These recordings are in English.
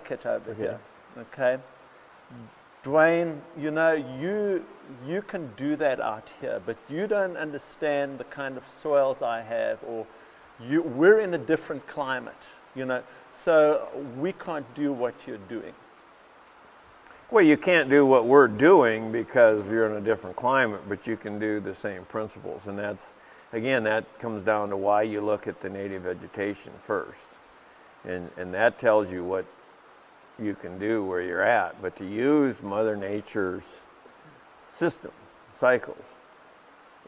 kit over here. Okay. Dwayne, you know, you can do that out here, but you don't understand the kind of soils I have, or we're in a different climate, you know, so we can't do what you're doing. Well, you can't do what we're doing because you're in a different climate, but you can do the same principles. And that's, again, that comes down to why you look at the native vegetation first. And that tells you what you can do where you're at. But to use Mother Nature's systems, cycles,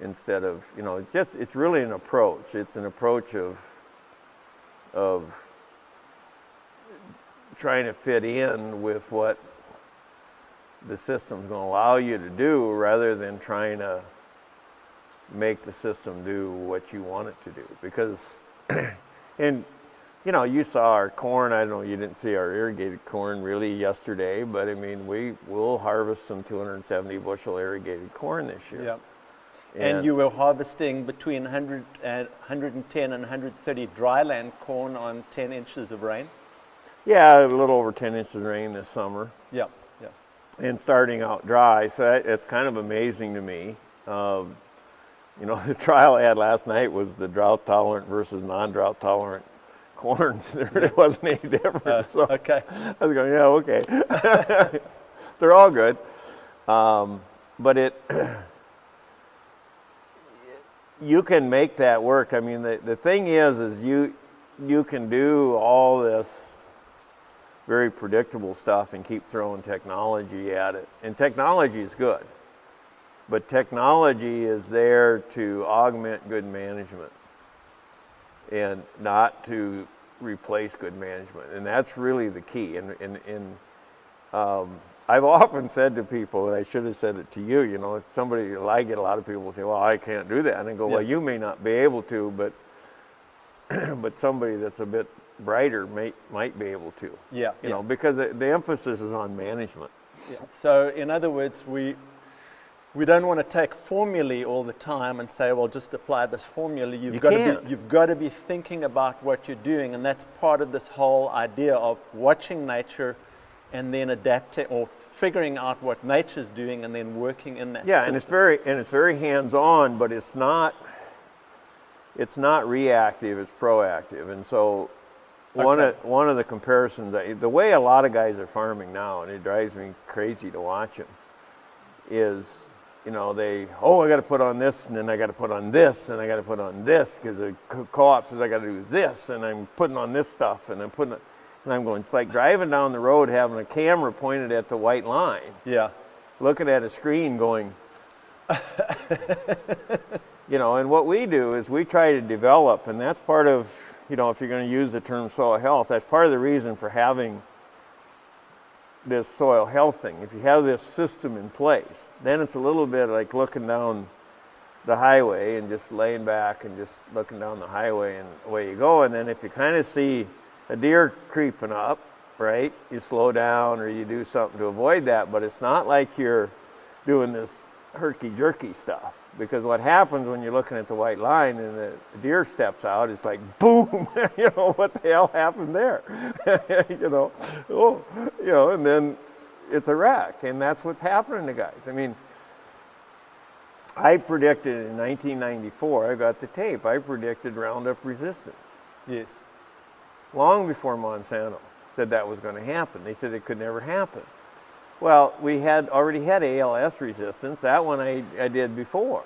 instead of, you know, it's really an approach. It's an approach of trying to fit in with what the system's going to allow you to do, rather than trying to make the system do what you want it to do. Because, and you know, you saw our corn. I don't know, you didn't see our irrigated corn really yesterday, but I mean, we'll harvest some 270 bushel irrigated corn this year. Yep. And you were harvesting between 110 and 130 dryland corn on 10 inches of rain? Yeah, a little over 10 inches of rain this summer. Yep. And starting out dry, so it's kind of amazing to me. You know, the trial I had last night was the drought tolerant versus non-drought tolerant corns. There really wasn't any difference. So okay. I was going, yeah, okay. They're all good, but you can make that work. I mean, the thing is you can do all this very predictable stuff and keep throwing technology at it. And technology is good, but technology is there to augment good management and not to replace good management. And that's really the key. And I've often said to people, and I should have said it to you, you know, I get a lot of people say, well, I can't do that. And I go, well, you may not be able to, but somebody that's a bit brighter might be able to. Yeah. You know, because the emphasis is on management. Yeah. So in other words, we don't want to take formulae all the time and say, well, just apply this formula. You've got to be thinking about what you're doing, and that's part of this whole idea of watching nature and then adapting or figuring out what nature's doing and then working in that system. And it's very hands-on, but it's not reactive, it's proactive. And so one of the comparisons, the way a lot of guys are farming now, and it drives me crazy to watch them, is, you know, I got to put on this, and then I got to put on this, and I got to put on this, because the co-op says I got to do this, and I'm putting on this stuff, and I'm going, it's like driving down the road having a camera pointed at the white line. Yeah. Looking at a screen going, you know, and what we do is we try to develop, and that's part of, you know, if you're going to use the term soil health, that's part of the reason for having this soil health thing. If you have this system in place, then it's a little bit like looking down the highway and just laying back and just looking down the highway and away you go. And then if you kind of see a deer creeping up, right, you slow down or you do something to avoid that, but it's not like you're doing this herky-jerky stuff. Because what happens when you're looking at the white line and the deer steps out, it's like, boom, you know, what the hell happened there? You know, and then it's a wreck. And that's what's happening to guys. I mean, I predicted in 1994, I got the tape, I predicted Roundup resistance. Yes. Long before Monsanto said that was going to happen. They said it could never happen. Well, we had already had ALS resistance. That one I did before.